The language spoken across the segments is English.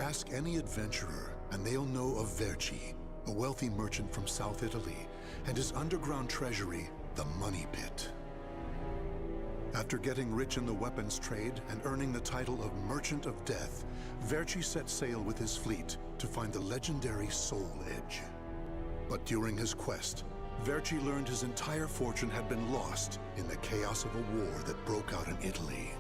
Ask any adventurer, and they'll know of Verci, a wealthy merchant from South Italy, and his underground treasury, the Money Pit. After getting rich in the weapons trade and earning the title of Merchant of Death, Verci set sail with his fleet to find the legendary Soul Edge. But during his quest, Verci learned his entire fortune had been lost in the chaos of a war that broke out in Italy.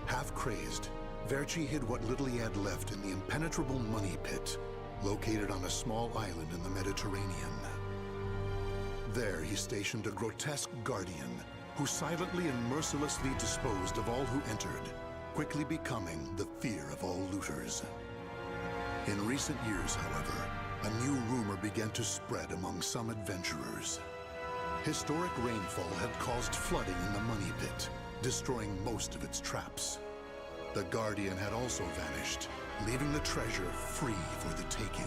Half crazed, Verci hid what little he had left in the impenetrable Money Pit, located on a small island in the Mediterranean. There he stationed a grotesque guardian who silently and mercilessly disposed of all who entered, quickly becoming the fear of all looters. In recent years, however, a new rumor began to spread among some adventurers. Historic rainfall had caused flooding in the Money Pit, destroying most of its traps. The Guardian had also vanished, leaving the treasure free for the taking.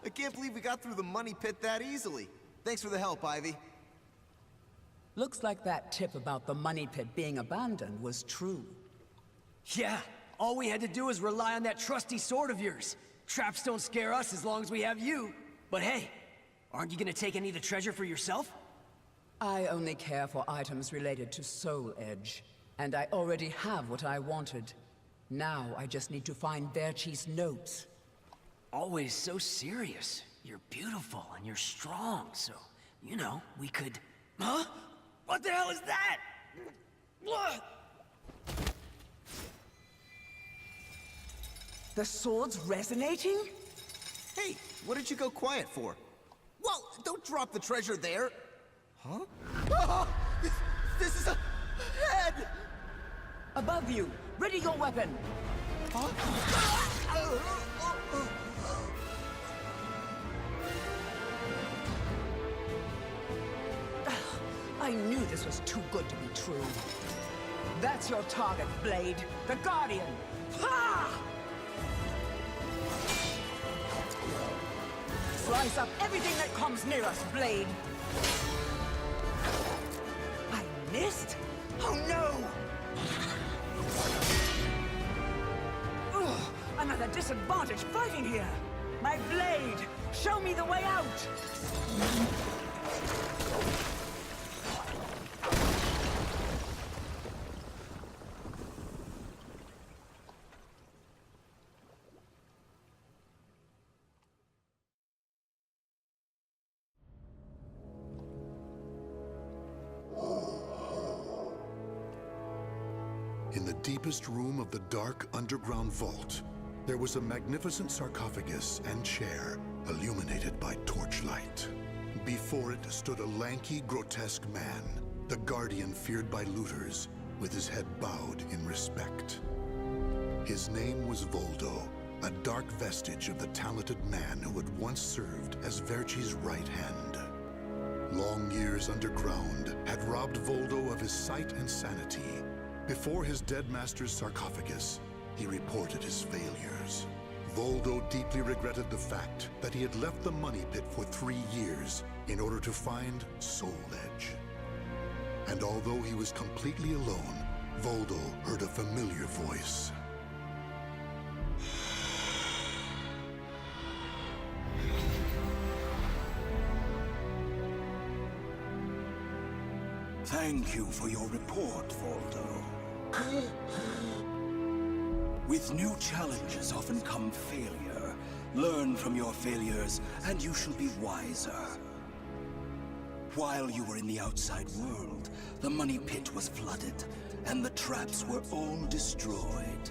I can't believe we got through the Money Pit that easily. Thanks for the help, Ivy. Looks like that tip about the Money Pit being abandoned was true. Yeah, all we had to do was rely on that trusty sword of yours. Traps don't scare us as long as we have you. But hey, aren't you gonna take any of the treasure for yourself? I only care for items related to Soul Edge, and I already have what I wanted. Now I just need to find Verci's notes. Always so serious. You're beautiful and you're strong, so, you know, we could... Huh? What the hell is that? What? The sword's resonating? Hey, what did you go quiet for? Whoa, don't drop the treasure there! Huh? Oh, this is a head! Above you! Ready your weapon! Huh? I knew this was too good to be true. That's your target, Blade. The Guardian! Ha! Slice up everything that comes near us, Blade! I missed? Oh no! Ugh, I'm at a disadvantage fighting here! My blade! Show me the way out! In the deepest room of the dark underground vault, there was a magnificent sarcophagus and chair illuminated by torchlight. Before it stood a lanky, grotesque man, the Guardian feared by looters, with his head bowed in respect. His name was Voldo, a dark vestige of the talented man who had once served as Verci's right hand. Long years underground had robbed Voldo of his sight and sanity. Before his dead master's sarcophagus, he reported his failures. Voldo deeply regretted the fact that he had left the Money Pit for 3 years in order to find Soul Edge. And although he was completely alone, Voldo heard a familiar voice. Thank you for your report, Voldo. With new challenges often come failure. Learn from your failures, and you shall be wiser. While you were in the outside world, the Money Pit was flooded, and the traps were all destroyed.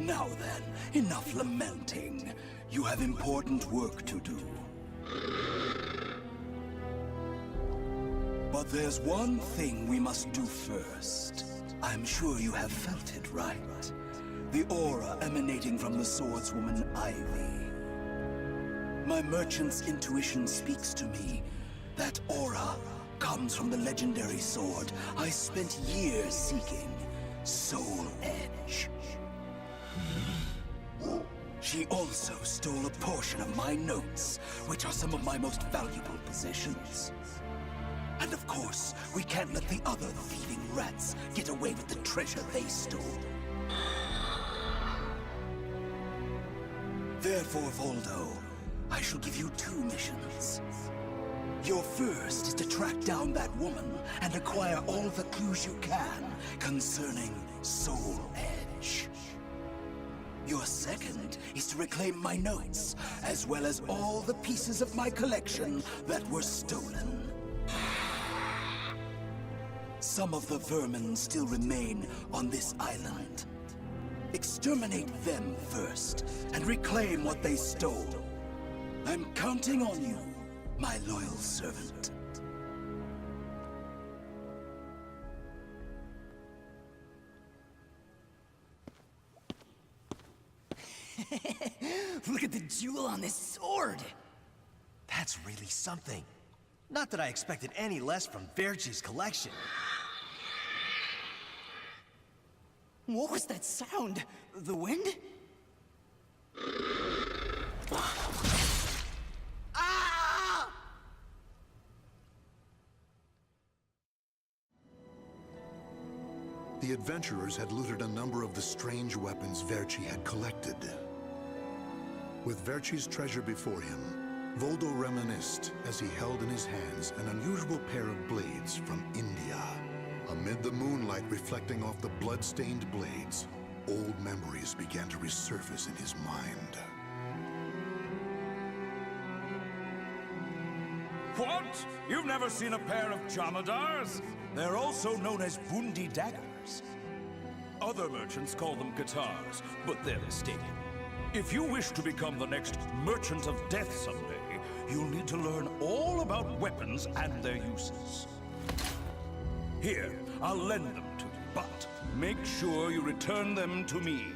Now then, enough lamenting. You have important work to do. But there's one thing we must do first. I'm sure you have felt it, right? The aura emanating from the swordswoman Ivy. My merchant's intuition speaks to me. That aura comes from the legendary sword I spent years seeking, Soul Edge. She also stole a portion of my notes, which are some of my most valuable possessions. And of course, we can't let the other thieving rats get away with the treasure they stole. Therefore, Voldo, I shall give you 2 missions. Your first is to track down that woman and acquire all the clues you can concerning Soul Edge. Your second is to reclaim my notes, as well as all the pieces of my collection that were stolen. Some of the vermin still remain on this island. Exterminate them first, and reclaim what they stole. I'm counting on you, my loyal servant. Look at the jewel on this sword! That's really something. Not that I expected any less from Verci's collection. What was that sound? The wind? Ah! The adventurers had looted a number of the strange weapons Verci had collected. With Verci's treasure before him, Voldo reminisced as he held in his hands an unusual pair of blades from India. Amid the moonlight reflecting off the blood-stained blades, old memories began to resurface in his mind. What? You've never seen a pair of Jamadars? They're also known as Bundi daggers. Other merchants call them guitars, but they're mistaken. If you wish to become the next merchant of death someday, you'll need to learn all about weapons and their uses. Here, I'll lend them to you, but make sure you return them to me.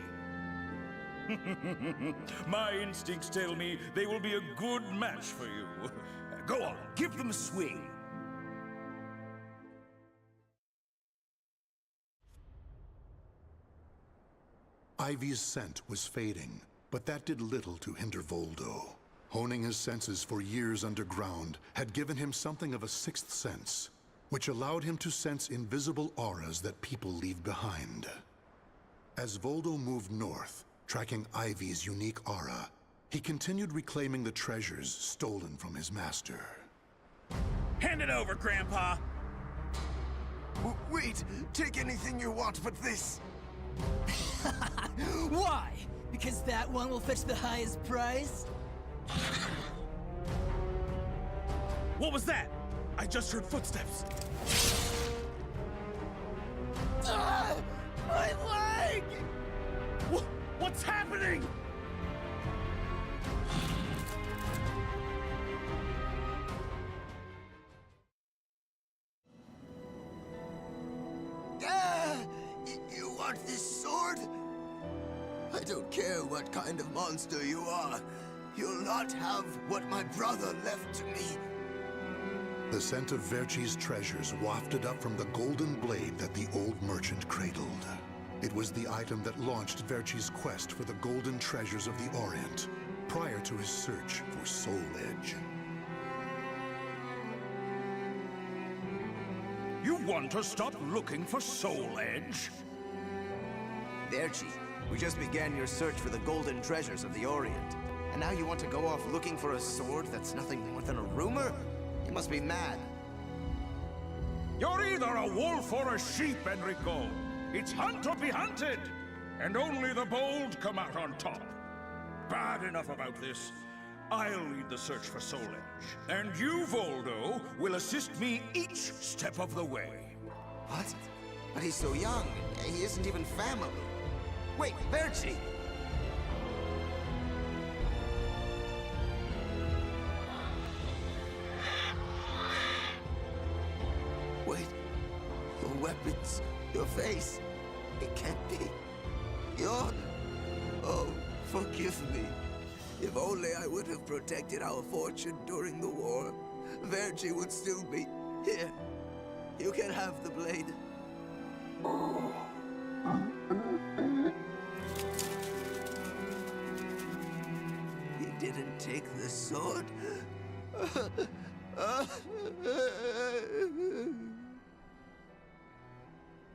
My instincts tell me they will be a good match for you. Go on, give them a swing. Ivy's scent was fading, but that did little to hinder Voldo. Honing his senses for years underground had given him something of a sixth sense, which allowed him to sense invisible auras that people leave behind. As Voldo moved north, tracking Ivy's unique aura, he continued reclaiming the treasures stolen from his master. Hand it over, Grandpa! Wait, take anything you want but this. Why? Because that one will fetch the highest price? What was that? I just heard footsteps. Ah, my leg! What's happening? You want this sword? I don't care what kind of monster you are. You'll not have what my brother left to me. The scent of Verci's treasures wafted up from the golden blade that the old merchant cradled. It was the item that launched Verci's quest for the golden treasures of the Orient, prior to his search for Soul Edge. You want to stop looking for Soul Edge? Verci, we just began your search for the golden treasures of the Orient. And now you want to go off looking for a sword that's nothing more than a rumor? You must be mad. You're either a wolf or a sheep, Enrico. It's hunt or be hunted. And only the bold come out on top. Bad enough about this. I'll lead the search for Soul Edge. And you, Voldo, will assist me each step of the way. What? But he's so young. He isn't even family. Wait, Verci! Wait. Your weapons, your face. It can't be. You're... Oh, forgive me. If only I would have protected our fortune during the war, Verci would still be here. You can have the blade. take the sword.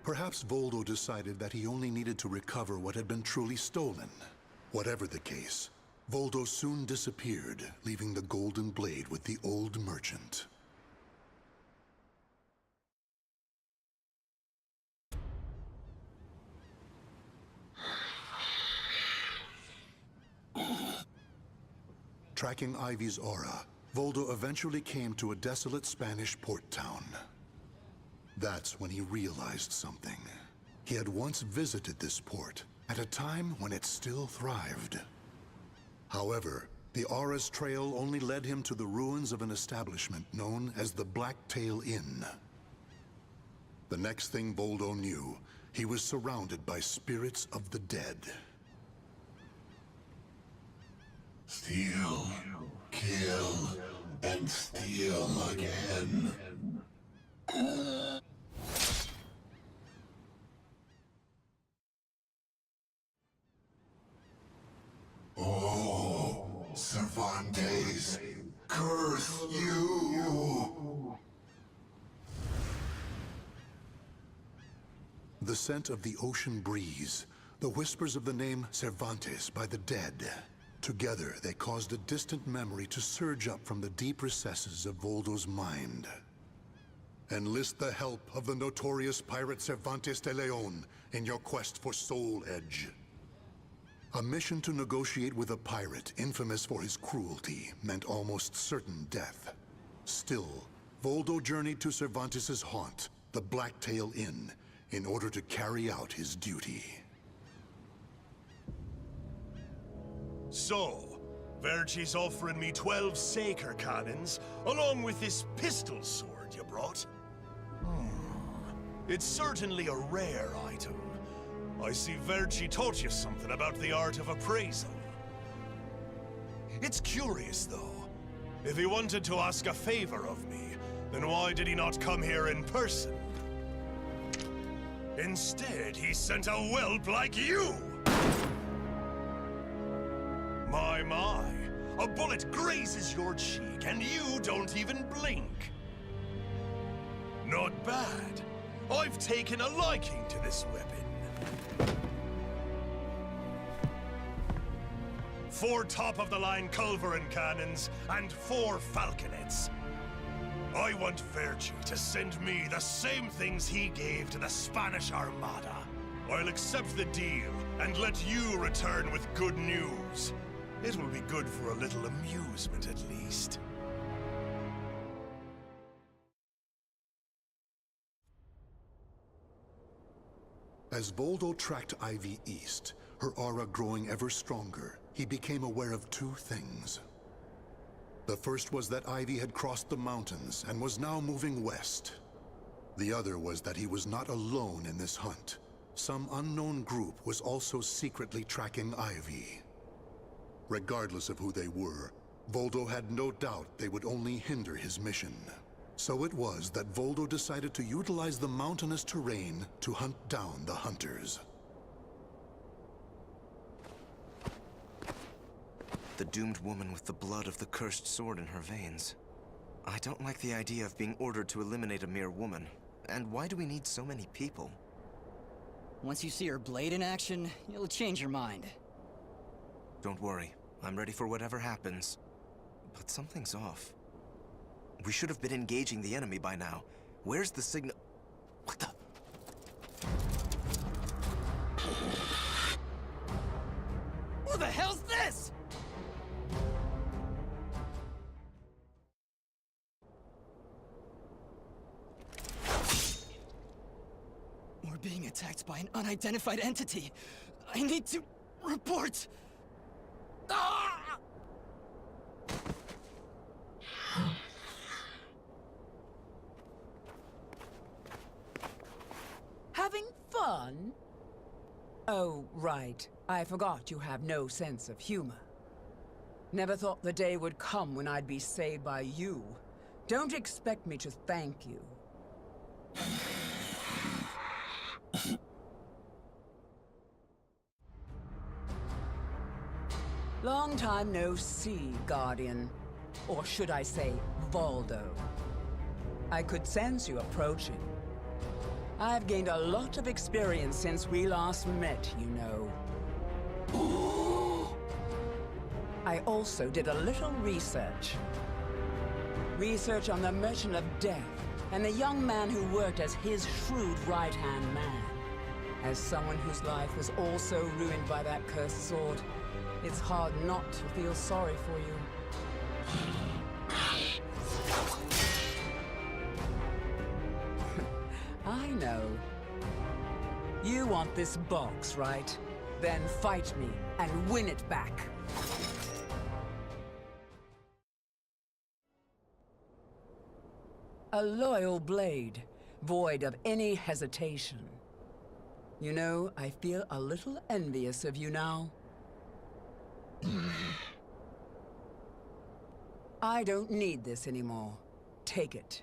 Perhaps Voldo decided that he only needed to recover what had been truly stolen. Whatever the case, Voldo soon disappeared, leaving the golden blade with the old merchant. Tracking Ivy's aura, Voldo eventually came to a desolate Spanish port town. That's when he realized something. He had once visited this port, at a time when it still thrived. However, the aura's trail only led him to the ruins of an establishment known as the Blacktail Inn. The next thing Voldo knew, he was surrounded by spirits of the dead. Steal, kill, and steal again. Oh, Cervantes, curse you! The scent of the ocean breeze, the whispers of the name Cervantes by the dead. Together, they caused a distant memory to surge up from the deep recesses of Voldo's mind. Enlist the help of the notorious pirate Cervantes de Leon in your quest for Soul Edge. A mission to negotiate with a pirate infamous for his cruelty meant almost certain death. Still, Voldo journeyed to Cervantes' haunt, the Blacktail Inn, in order to carry out his duty. So, Verci's offering me 12 Saker cannons, along with this pistol sword you brought. It's certainly a rare item. I see Verci taught you something about the art of appraisal. It's curious, though. If he wanted to ask a favor of me, then why did he not come here in person? Instead, he sent a whelp like you! My, a bullet grazes your cheek and you don't even blink. Not bad. I've taken a liking to this weapon. 4 top-of-the-line culverin cannons and 4 falconets. I want Verci to send me the same things he gave to the Spanish Armada. I'll accept the deal and let you return with good news. It will be good for a little amusement, at least. As Voldo tracked Ivy east, her aura growing ever stronger, he became aware of 2 things. The first was that Ivy had crossed the mountains and was now moving west. The other was that he was not alone in this hunt. Some unknown group was also secretly tracking Ivy. Regardless of who they were, Voldo had no doubt they would only hinder his mission. So it was that Voldo decided to utilize the mountainous terrain to hunt down the hunters. The doomed woman with the blood of the cursed sword in her veins. I don't like the idea of being ordered to eliminate a mere woman. And why do we need so many people? Once you see her blade in action, you'll change your mind. Don't worry. I'm ready for whatever happens. But something's off. We should have been engaging the enemy by now. Where's the signal? What the? Who the hell's this? We're being attacked by an unidentified entity. I need to report. Ah! Having fun? Oh, right. I forgot you have no sense of humor. Never thought the day would come when I'd be saved by you. Don't expect me to thank you. Long time no see, Guardian. Or should I say, Voldo. I could sense you approaching. I've gained a lot of experience since we last met, you know. I also did a little research. Research on the Merchant of Death, and the young man who worked as his shrewd right-hand man. As someone whose life was also ruined by that cursed sword, it's hard not to feel sorry for you. I know. You want this box, right? Then fight me and win it back. A loyal blade, void of any hesitation. You know, I feel a little envious of you now. I don't need this anymore. Take it.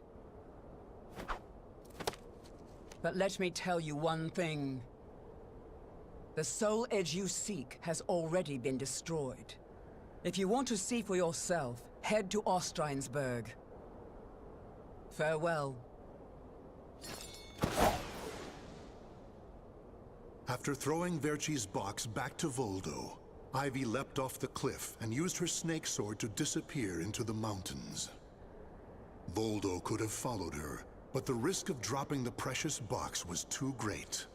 But let me tell you one thing. The soul edge you seek has already been destroyed. If you want to see for yourself, head to Ostreinsburg. Farewell. After throwing Verci's box back to Voldo, Ivy leapt off the cliff and used her snake sword to disappear into the mountains. Voldo could have followed her, but the risk of dropping the precious box was too great.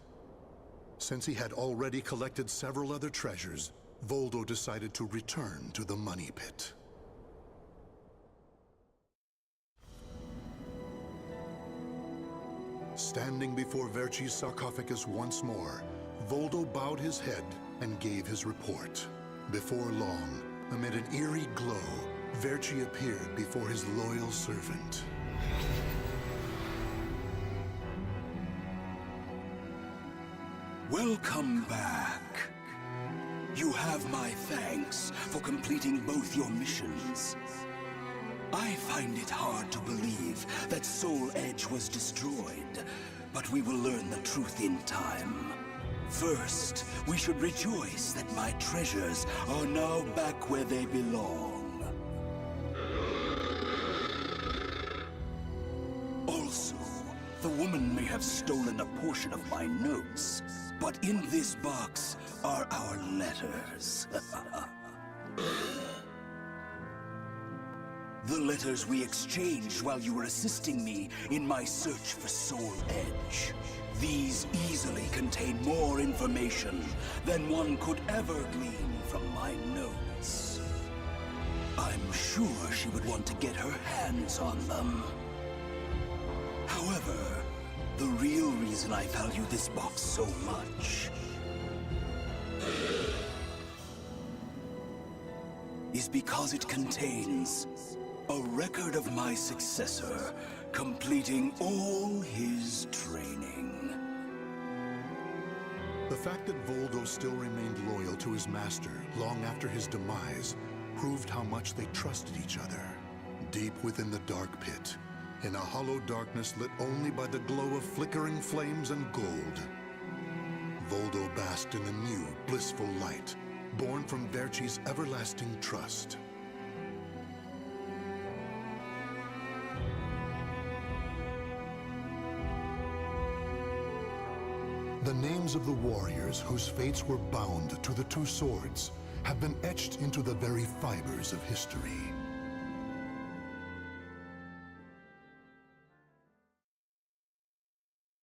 Since he had already collected several other treasures, Voldo decided to return to the money pit. Standing before Verci's sarcophagus once more, Voldo bowed his head and gave his report. Before long, amid an eerie glow, Verci appeared before his loyal servant. Welcome back. You have my thanks for completing both your missions. I find it hard to believe that Soul Edge was destroyed, but we will learn the truth in time. First, we should rejoice that my treasures are now back where they belong. Also, the woman may have stolen a portion of my notes, but in this box are our letters. The letters we exchanged while you were assisting me in my search for Soul Edge. These easily contain more information than one could ever glean from my notes. I'm sure she would want to get her hands on them. However, the real reason I value this box so much is because it contains a record of my successor completing all his training. The fact that Voldo still remained loyal to his master long after his demise proved how much they trusted each other. Deep within the dark pit, in a hollow darkness lit only by the glow of flickering flames and gold, Voldo basked in a new, blissful light, born from Verci's everlasting trust. The names of the warriors whose fates were bound to the two swords have been etched into the very fibers of history.